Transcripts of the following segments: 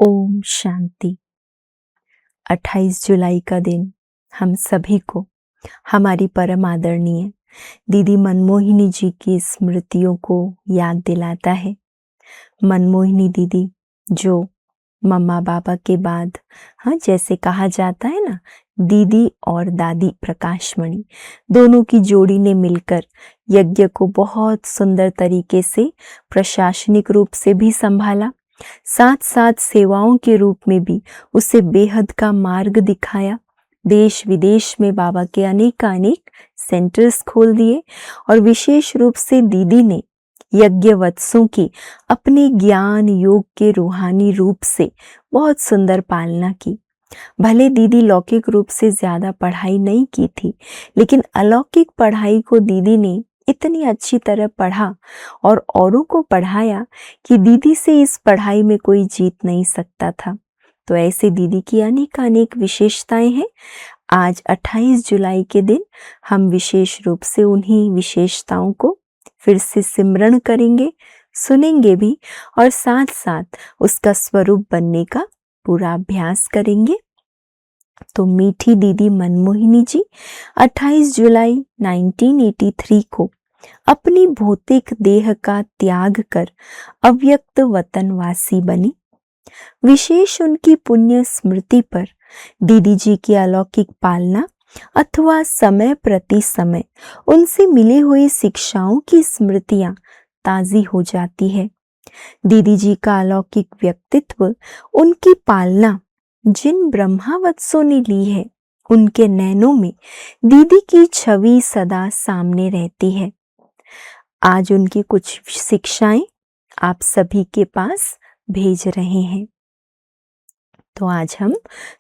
ओम शांति। 28 जुलाई का दिन हम सभी को हमारी परम आदरणीय दीदी मनमोहिनी जी की स्मृतियों को याद दिलाता है। मनमोहिनी दीदी जो मम्मा बाबा के बाद, जैसे कहा जाता है ना, दीदी और दादी प्रकाशमणि दोनों की जोड़ी ने मिलकर यज्ञ को बहुत सुंदर तरीके से प्रशासनिक रूप से भी संभाला, साथ साथ सेवाओं के रूप में भी उसे बेहद का मार्ग दिखाया। देश विदेश में बाबा के अनेक सेंटर्स खोल दिए और विशेष रूप से दीदी ने यज्ञवत्सों की अपने ज्ञान योग के रूहानी रूप से बहुत सुंदर पालना की। भले दीदी लौकिक रूप से ज्यादा पढ़ाई नहीं की थी, लेकिन अलौकिक पढ़ाई को दीदी ने इतनी अच्छी तरह पढ़ा और औरों को पढ़ाया कि दीदी से इस पढ़ाई में कोई जीत नहीं सकता था। तो ऐसे दीदी की अनेक विशेषताएं हैं। आज 28 जुलाई के दिन हम विशेष रूप से उन्हीं विशेषताओं को फिर से सिमरण करेंगे, सुनेंगे भी और साथ साथ उसका स्वरूप बनने का पूरा अभ्यास करेंगे। तो मीठी दीदी मनमोहिनी जी 28 जुलाई 1983 को अपनी भौतिक देह का त्याग कर अव्यक्त वतनवासी बनी। विशेष उनकी पुण्य स्मृति पर दीदी जी की अलौकिक पालना अथवा समय प्रति समय उनसे मिली हुई शिक्षाओं की स्मृतियां ताजी हो जाती है। दीदी जी का अलौकिक व्यक्तित्व, उनकी पालना जिन ब्रह्मावत्सों ने ली है, उनके नैनों में दीदी की छवि सदा सामने रहती है। आज उनकी कुछ शिक्षाएं आप सभी के पास भेज रहे हैं। तो आज हम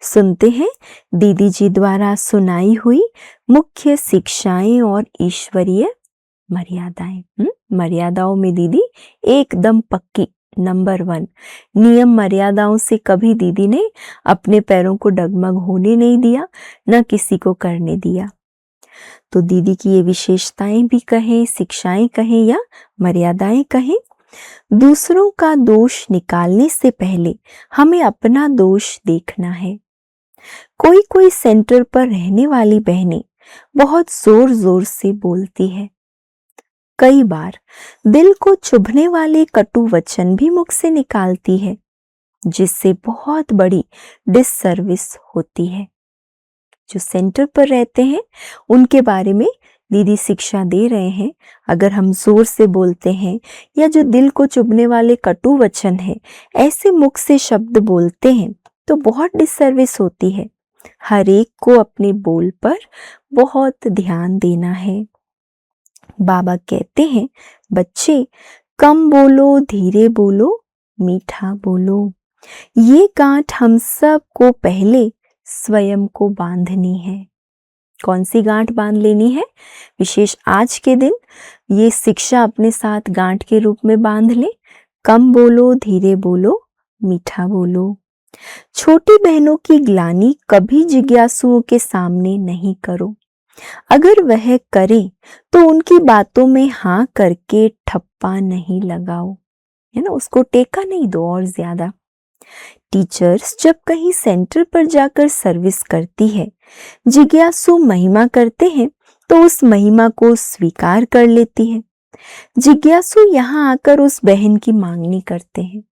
सुनते हैं दीदी जी द्वारा सुनाई हुई मुख्य शिक्षाएं और ईश्वरीय मर्यादाएं। मर्यादाओं में दीदी एकदम पक्की, नंबर 1। नियम मर्यादाओं से कभी दीदी ने अपने पैरों को डगमग होने नहीं दिया, न किसी को करने दिया। तो दीदी की ये विशेषताएं भी कहें, शिक्षाएं कहें या मर्यादाएं कहें, दूसरों का दोष निकालने से पहले हमें अपना दोष देखना है। कोई सेंटर पर रहने वाली बहनें बहुत जोर जोर से बोलती है। कई बार दिल को चुभने वाले कटु वचन भी मुख से निकालती है, जिससे बहुत बड़ी डिससर्विस होती है। जो सेंटर पर रहते हैं उनके बारे में दीदी शिक्षा दे रहे हैं। अगर हम जोर से बोलते हैं या जो दिल को चुभने वाले कटु वचन है, ऐसे मुख से शब्द बोलते हैं, तो बहुत डिससर्विस होती है। हर एक को अपने बोल पर बहुत ध्यान देना है। बाबा कहते हैं, बच्चे कम बोलो, धीरे बोलो, मीठा बोलो। ये गांठ हम सब को पहले स्वयं को बांधनी है। कौन सी गांठ बांध लेनी है? विशेष आज के दिन ये शिक्षा अपने साथ गांठ के रूप में बांध ले। कम बोलो, धीरे बोलो, मीठा बोलो। छोटी बहनों की ग्लानि कभी जिज्ञासुओं के सामने नहीं करो। अगर वह करे तो उनकी बातों में हाँ करके ठप्पा नहीं लगाओ, है ना, उसको टेका नहीं दो और ज्यादा। टीचर्स जब कहीं सेंटर पर जाकर सर्विस करती है, जिज्ञासु महिमा करते हैं तो उस महिमा को स्वीकार कर लेती है। जिज्ञासु यहाँ आकर उस बहन की मांगनी करते हैं,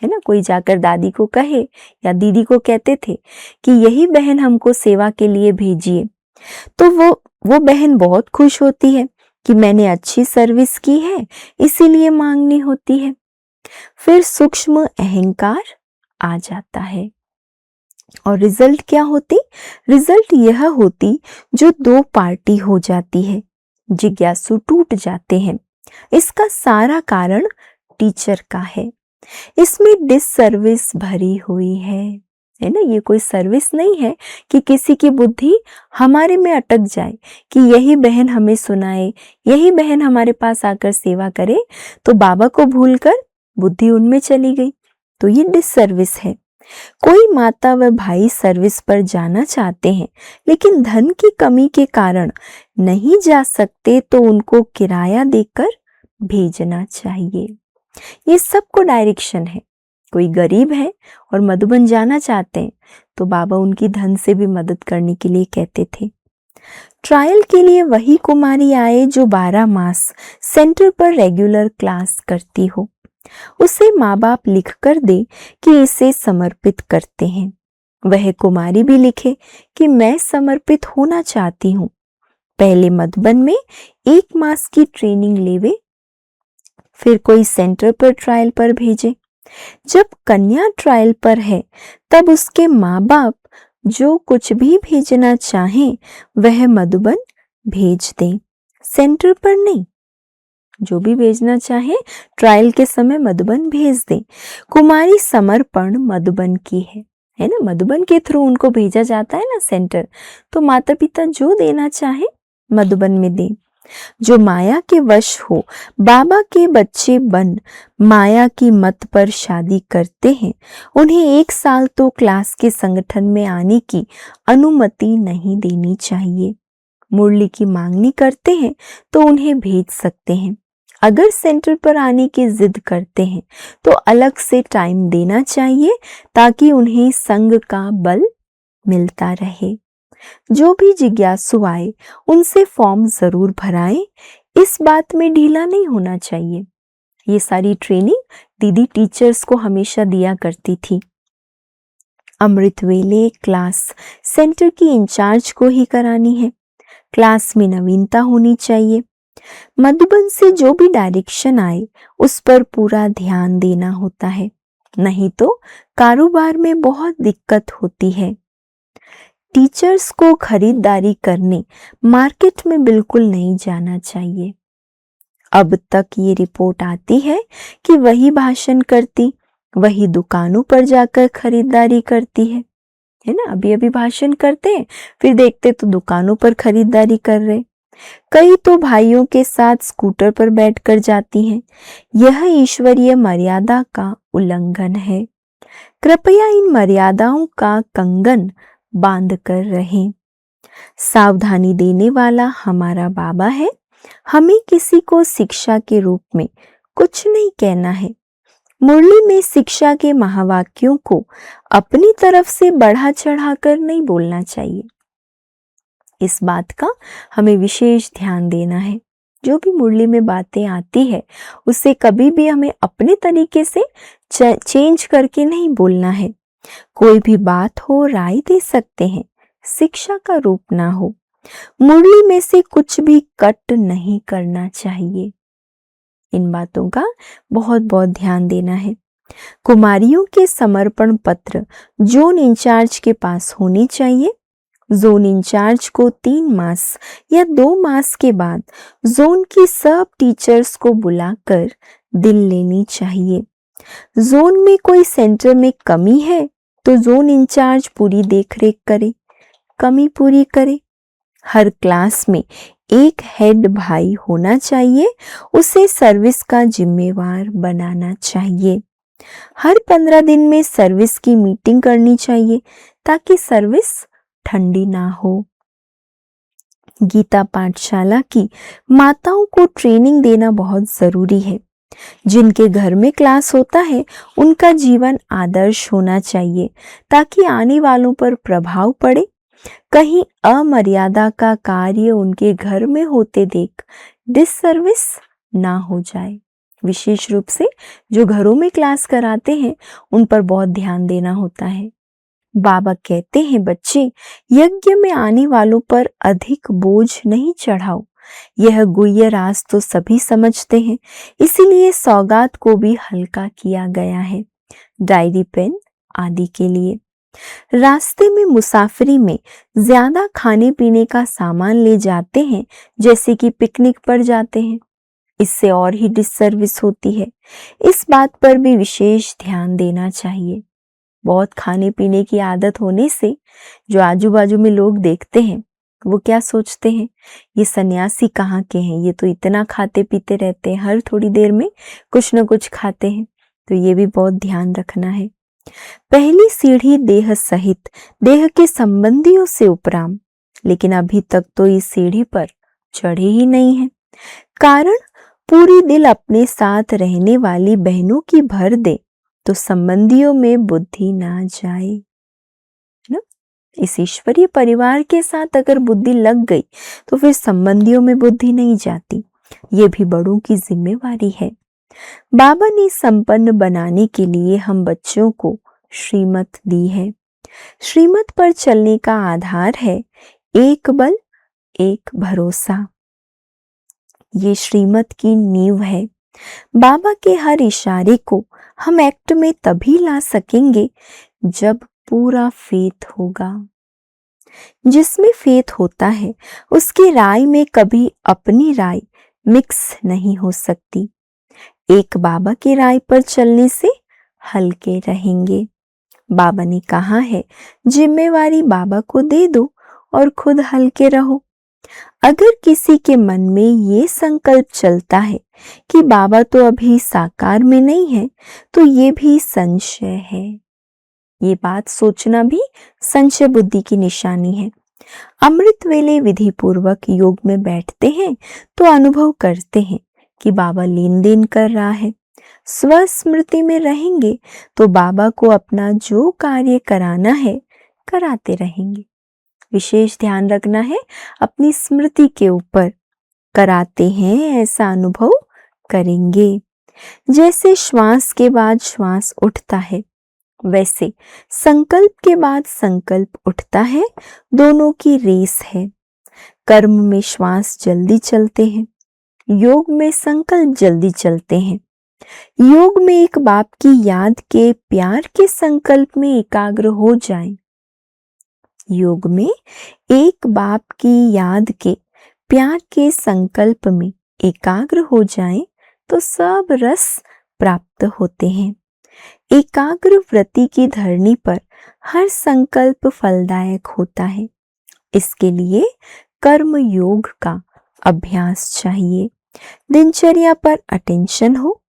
है ना। कोई जाकर दादी को कहे या दीदी को कहते थे कि यही बहन हमको सेवा के लिए भेजिए, तो वो बहन बहुत खुश होती है कि मैंने अच्छी सर्विस की है, इसीलिए मांगनी होती है। फिर सूक्ष्म अहंकार आ जाता है और रिजल्ट क्या होती? रिजल्ट यह होती जो 2 पार्टी हो जाती है, जिज्ञासु टूट जाते हैं। इसका सारा कारण टीचर का है। इसमें डिससर्विस भरी हुई है ना। ये कोई सर्विस नहीं है कि किसी की बुद्धि हमारे में अटक जाए कि यही बहन हमें सुनाए, यही बहन हमारे पास आकर सेवा करे, तो बाबा को भूलकर बुद्धि उनमें चली गई, तो ये डिससर्विस है। कोई माता व भाई सर्विस पर जाना चाहते हैं लेकिन धन की कमी के कारण नहीं जा सकते, तो उनको किराया देकर भेजना चाहिए। ये सबको डायरेक्शन है। कोई गरीब है और मधुबन जाना चाहते हैं तो बाबा उनकी धन से भी मदद करने के लिए कहते थे। ट्रायल के लिए वही कुमारी आए जो 12 मास सेंटर पर रेगुलर क्लास करती हो। उसे माँ बाप लिख कर दे कि इसे समर्पित करते हैं। वह कुमारी भी लिखे कि मैं समर्पित होना चाहती हूँ। पहले मधुबन में 1 मास की ट्रेनिंग लेवे, फिर कोई सेंटर पर ट्रायल पर भेजे। जब कन्या ट्रायल पर है तब उसके माँ बाप जो कुछ भी भेजना चाहें वह मधुबन भेज दें, सेंटर पर नहीं। जो भी भेजना चाहे ट्रायल के समय मधुबन भेज दें। कुमारी समर्पण मधुबन की है ना, मधुबन के थ्रू उनको भेजा जाता है ना सेंटर, तो माता पिता जो देना चाहे मधुबन में दें। जो माया के वश हो बाबा के बच्चे बन माया की मत पर शादी करते हैं, उन्हें 1 साल तो क्लास के संगठन में आने की अनुमति नहीं देनी चाहिए। मुरली की मांगनी करते हैं तो उन्हें भेज सकते हैं। अगर सेंटर पर आने की जिद करते हैं तो अलग से टाइम देना चाहिए ताकि उन्हें संग का बल मिलता रहे। जो भी जिज्ञासु आए उनसे फॉर्म जरूर भराएं, इस बात में ढीला नहीं होना चाहिए। ये सारी ट्रेनिंग दीदी टीचर्स को हमेशा दिया करती थी। अमृत वेले क्लास सेंटर की इंचार्ज को ही करानी है। क्लास में नवीनता होनी चाहिए। मधुबन से जो भी डायरेक्शन आए उस पर पूरा ध्यान देना होता है, नहीं तो कारोबार में बहुत दिक्कत होती है। टीचर्स को खरीदारी करने मार्केट में बिल्कुल नहीं जाना चाहिए। अब तक ये रिपोर्ट आती है कि वही भाषण करती, वही दुकानों पर जाकर खरीदारी करती है ना। अभी अभी भाषण करते हैं, फिर देखते तो दुकानों पर खरीदारी कर रहे। कई तो भाइयों के साथ स्कूटर पर बैठकर जाती हैं। यह ईश्वरीय मर्यादा का उल्लंघन है। कृपया इन मर्यादाओं का कंगन बांध कर रहें। सावधानी देने वाला हमारा बाबा है। हमें किसी को शिक्षा के रूप में कुछ नहीं कहना है। मुरली में शिक्षा के महावाक्यों को अपनी तरफ से बढ़ा चढ़ाकर नहीं बोलना चाहिए। इस बात का हमें विशेष ध्यान देना है। जो भी मुरली में बातें आती है उसे कभी भी हमें अपने तरीके से चेंज करके नहीं बोलना है। कोई भी बात हो राय दे सकते हैं, शिक्षा का रूप ना हो। मुरली में से कुछ भी कट नहीं करना चाहिए। इन बातों का बहुत बहुत ध्यान देना है। कुमारियों के समर्पण पत्र जोन इंचार्ज के पास होने चाहिए। जोन इंचार्ज को 3 मास या 2 मास के बाद जोन की सब टीचर्स को बुलाकर दिल लेनी चाहिए। जोन में कोई सेंटर में कमी है तो जोन इंचार्ज पूरी देखरेख करे, कमी पूरी करे। हर क्लास में एक हेड भाई होना चाहिए, उसे सर्विस का जिम्मेवार बनाना चाहिए। हर 15 दिन में सर्विस की मीटिंग करनी चाहिए ताकि सर्विस ठंडी ना हो। गीता पाठशाला की माताओं को ट्रेनिंग देना बहुत जरूरी है। जिनके घर में क्लास होता है उनका जीवन आदर्श होना चाहिए ताकि आने वालों पर प्रभाव पड़े। कहीं अमर्यादा का कार्य उनके घर में होते देख डिससर्विस ना हो जाए। विशेष रूप से जो घरों में क्लास कराते हैं उन पर बहुत ध्यान देना होता है। बाबा कहते हैं, बच्चे यज्ञ में आने वालों पर अधिक बोझ नहीं चढ़ाओ। यह गुह्य राज तो सभी समझते हैं, इसीलिए सौगात को भी हल्का किया गया है, डायरी पेन आदि के लिए। रास्ते में मुसाफरी में ज्यादा खाने पीने का सामान ले जाते हैं, जैसे कि पिकनिक पर जाते हैं, इससे और ही डिससर्विस होती है। इस बात पर भी विशेष ध्यान देना चाहिए। बहुत खाने पीने की आदत होने से जो आजू बाजू में लोग देखते हैं वो क्या सोचते हैं, ये सन्यासी कहाँ के हैं, ये तो इतना खाते पीते रहते हैं, हर थोड़ी देर में कुछ न कुछ खाते हैं। तो ये भी बहुत ध्यान रखना है। पहली सीढ़ी देह सहित देह के संबंधियों से उपराम, लेकिन अभी तक तो इस सीढ़ी पर चढ़े ही नहीं है। कारण पूरी दिल अपने साथ रहने वाली बहनों की भर दे तो संबंधियों में बुद्धि ना जाए, है ना। इस ईश्वरीय परिवार के साथ अगर बुद्धि लग गई तो फिर संबंधियों में बुद्धि नहीं जाती। ये भी बड़ों की जिम्मेवारी है। बाबा ने संपन्न बनाने के लिए हम बच्चों को श्रीमत दी है। श्रीमत पर चलने का आधार है एक बल एक भरोसा। ये श्रीमत की नींव है। बाबा के हर इशारे को हम एक्ट में तभी ला सकेंगे जब पूरा फेथ होगा। जिसमें फेथ होता है उसकी राय में कभी अपनी राय मिक्स नहीं हो सकती। एक बाबा की राय पर चलने से हल्के रहेंगे। बाबा ने कहा है जिम्मेवारी बाबा को दे दो और खुद हल्के रहो। अगर किसी के मन में ये संकल्प चलता है कि बाबा तो अभी साकार में नहीं है, तो ये भी संशय है। ये बात सोचना भी संशय बुद्धि की निशानी है। अमृत वेले विधि पूर्वक योग में बैठते हैं तो अनुभव करते हैं कि बाबा लेन देन कर रहा है। स्वस्मृति में रहेंगे तो बाबा को अपना जो कार्य कराना है कराते रहेंगे। विशेष ध्यान रखना है अपनी स्मृति के ऊपर। कराते हैं ऐसा अनुभव करेंगे। जैसे श्वास के बाद श्वास उठता है, वैसे संकल्प के बाद संकल्प उठता है। दोनों की रेस है। कर्म में श्वास जल्दी चलते हैं, योग में संकल्प जल्दी चलते हैं। योग में एक बाप की याद के प्यार के संकल्प में एकाग्र हो जाएं। योग में एक बाप की याद के प्यार के संकल्प में एकाग्र हो जाएं तो सब रस प्राप्त होते हैं। एकाग्र व्रति की धरनी पर हर संकल्प फलदायक होता है। इसके लिए कर्म योग का अभ्यास चाहिए। दिनचर्या पर अटेंशन हो।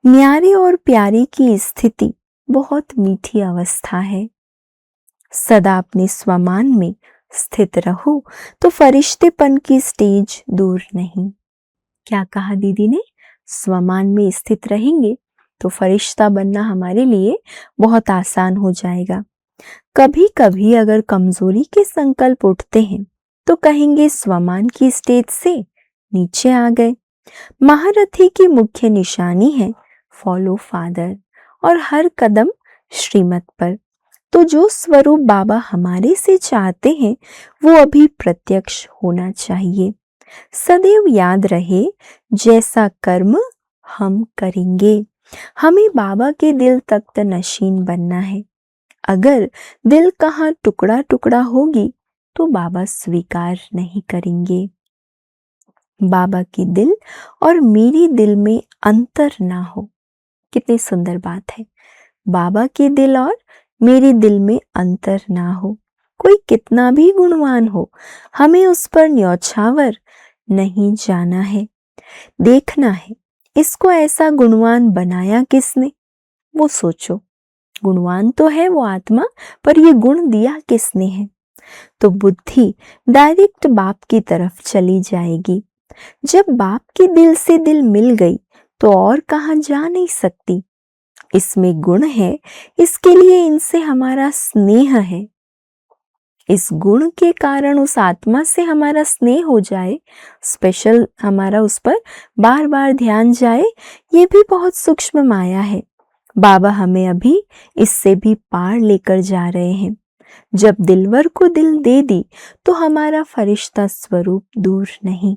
न्यारे और प्यारे की स्थिति बहुत मीठी अवस्था है। सदा अपने स्वमान में स्थित रहो तो फरिश्तेपन की स्टेज दूर नहीं। क्या कहा दीदी ने? स्वमान में स्थित रहेंगे तो फरिश्ता बनना हमारे लिए बहुत आसान हो जाएगा। कभी कभी अगर कमजोरी के संकल्प उठते हैं तो कहेंगे स्वमान की स्टेज से नीचे आ गए। महारथी की मुख्य निशानी है फॉलो फादर और हर कदम श्रीमत पर। तो जो स्वरूप बाबा हमारे से चाहते हैं वो अभी प्रत्यक्ष होना चाहिए। सदैव याद रहे जैसा कर्म हम करेंगे। हमें बाबा के दिल तख्त नशीन बनना है। अगर दिल कहाँ टुकड़ा टुकड़ा होगी तो बाबा स्वीकार नहीं करेंगे। बाबा की दिल और मेरी दिल में अंतर ना हो। कितनी सुंदर बात है। बाबा के दिल और मेरे दिल में अंतर ना हो। कोई कितना भी गुणवान हो, हमें उस पर न्यौछावर नहीं जाना है। देखना है इसको ऐसा गुणवान बनाया किसने, वो सोचो। गुणवान तो है वो आत्मा, पर ये गुण दिया किसने है। तो बुद्धि डायरेक्ट बाप की तरफ चली जाएगी। जब बाप के दिल से दिल मिल गई तो और कहां जा नहीं सकती। इसमें गुण है, इसके लिए इनसे हमारा स्नेह है। इस गुण के कारण उस आत्मा से हमारा स्नेह हो जाए, स्पेशल हमारा उस पर बार बार ध्यान जाए, ये भी बहुत सूक्ष्म माया है। बाबा हमें अभी इससे भी पार लेकर जा रहे हैं। जब दिलवर को दिल दे दी तो हमारा फरिश्ता स्वरूप दूर नहीं।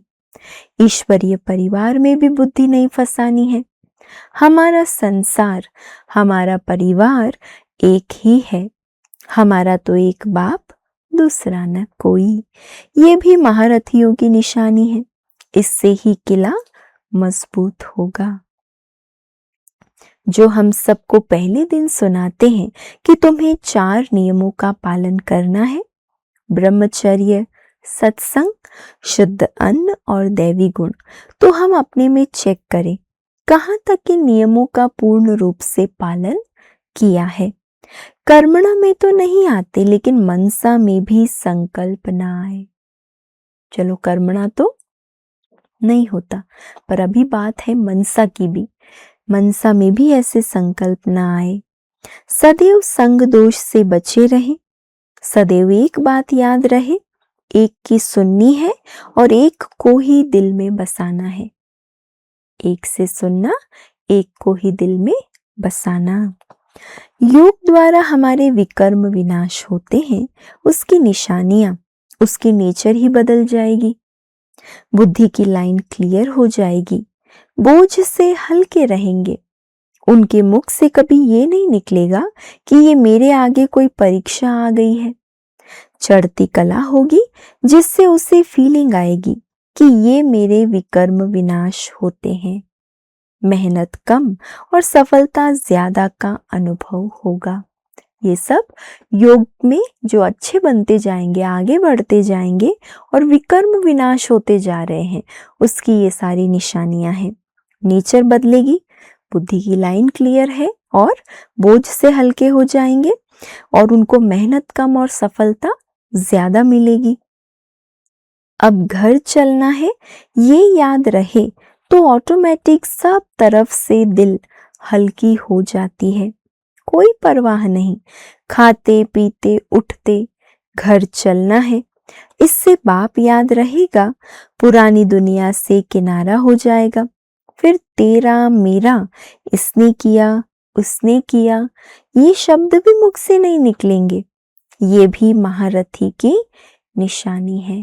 ईश्वरीय परिवार में भी बुद्धि नहीं फंसानी है। हमारा संसार, हमारा परिवार एक ही है। हमारा तो एक बाप, दूसरा न कोई। ये भी महारथियों की निशानी है। इससे ही किला मजबूत होगा। जो हम सबको पहले दिन सुनाते हैं कि तुम्हें 4 नियमों का पालन करना है, ब्रह्मचर्य, सत्संग, शुद्ध अन्न और दैवी गुण, तो हम अपने में चेक करें कहाँ तक इन नियमों का पूर्ण रूप से पालन किया है। कर्मणा में तो नहीं आते, लेकिन मनसा में भी संकल्प ना आए। चलो कर्मणा तो नहीं होता, पर अभी बात है मनसा की भी। मनसा में भी ऐसे संकल्प ना आए सदैव संग दोष से बचे रहें। सदैव एक बात याद रहे, एक की सुननी है और एक को ही दिल में बसाना है। एक से सुनना, एक को ही दिल में बसाना। योग द्वारा हमारे विकर्म विनाश होते हैं, उसकी निशानियां, उसकी नेचर ही बदल जाएगी। बुद्धि की लाइन क्लियर हो जाएगी, बोझ से हल्के रहेंगे। उनके मुख से कभी ये नहीं निकलेगा कि ये मेरे आगे कोई परीक्षा आ गई है। चढ़ती कला होगी जिससे उसे फीलिंग आएगी कि ये मेरे विकर्म विनाश होते हैं। मेहनत कम और सफलता ज्यादा का अनुभव होगा। ये सब योग में जो अच्छे बनते जाएंगे, आगे बढ़ते जाएंगे और विकर्म विनाश होते जा रहे हैं, उसकी ये सारी निशानियां हैं। नेचर बदलेगी, बुद्धि की लाइन क्लियर है और बोझ से हल्के हो जाएंगे और उनको मेहनत कम और सफलता ज्यादा मिलेगी। अब घर चलना है, ये याद रहे तो ऑटोमेटिक सब तरफ से दिल हल्की हो जाती है। कोई परवाह नहीं, खाते पीते उठते घर चलना है। इससे बाप याद रहेगा, पुरानी दुनिया से किनारा हो जाएगा। फिर तेरा मेरा, इसने किया उसने किया, ये शब्द भी मुख से नहीं निकलेंगे। ये भी महारथी की निशानी है।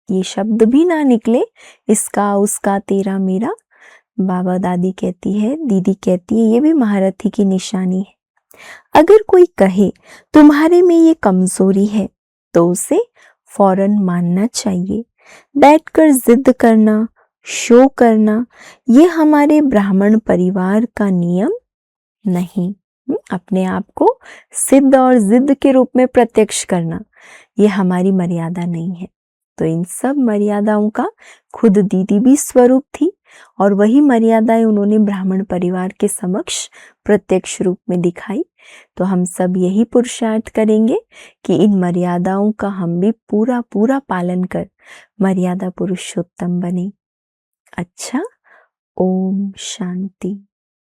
ये शब्द भी ना निकले, इसका उसका तेरा मेरा, बाबा दादी कहती है, दीदी कहती है, ये भी महारथी की निशानी है। अगर कोई कहे तुम्हारे में ये कमजोरी है तो उसे फौरन मानना चाहिए। बैठकर जिद करना, शो करना, ये हमारे ब्राह्मण परिवार का नियम नहीं। अपने आप को सिद्ध और जिद के रूप में प्रत्यक्ष करना, ये हमारी मर्यादा नहीं है। तो इन सब मर्यादाओं का खुद दीदी भी स्वरूप थी और वही मर्यादाएं उन्होंने ब्राह्मण परिवार के समक्ष प्रत्यक्ष रूप में दिखाई। तो हम सब यही पुरुषार्थ करेंगे कि इन मर्यादाओं का हम भी पूरा पूरा पालन कर मर्यादा पुरुषोत्तम बने। अच्छा, ओम शांति।